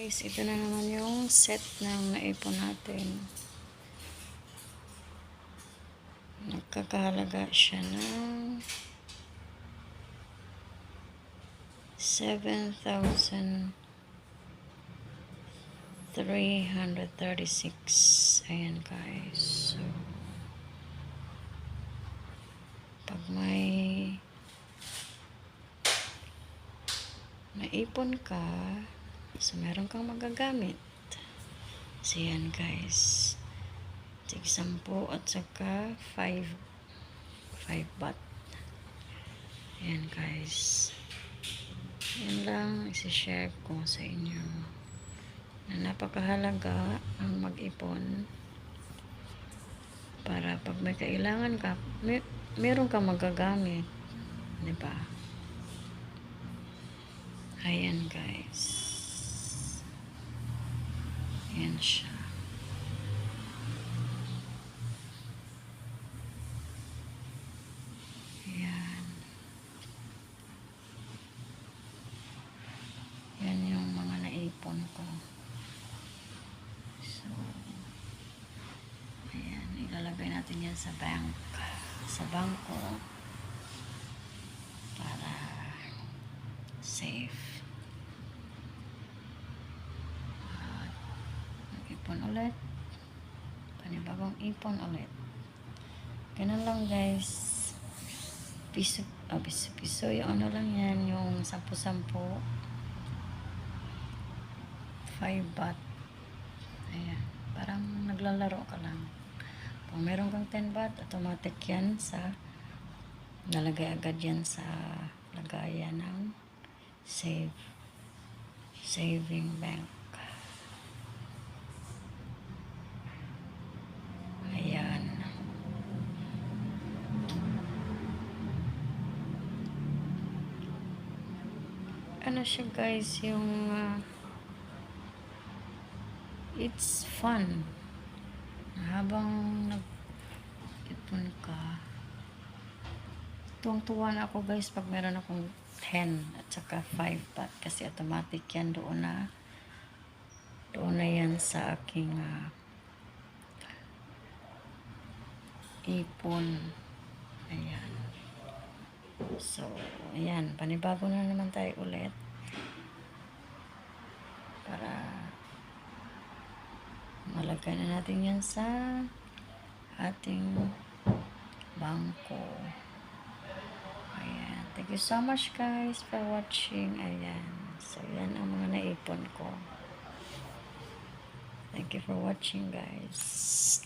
Guys, ito na naman yung set ng naipon natin. Nagkakahalaga siya ng 7,336. Ayan guys. So, pag may naipon ka, so meron kang magagamit. So yan guys. Tig 10 at saka 5 baht. Ayan guys. Yan lang isi-share ko sa inyo. Na napakahalaga ang mag-ipon para pag may kailangan ka, meron kang magagamit. Diba? Ayan guys. Ayan siya. Ayan. Yan yung mga naipon ko. So, ayan. Ilalagay natin yan sa bank. Sa bangko. Para safe. Ipon ulit. Panibagong ipon ulit. Ganun lang guys. Piso. Yung ano lang yan. Yung 10-10. 5 baht. Ayan. Parang naglalaro ka lang. Kung meron kang 10 baht, automatic yan sa nalagay agad yan sa lagayan ng saving bank. Ayan. Ano siya guys, yung it's fun. Habang nag-ipon ka, tuwang-tuwa na ako guys pag meron akong 10 at saka 5 baht kasi automatic yan doon na yan sa aking ipon. Ayan. So, ayan, panibago na naman tayo ulit para malagay na natin yan sa ating bangko. Ayan. Thank you so much guys for watching. Ayan. So, yan ang mga naipon ko. Thank you for watching guys.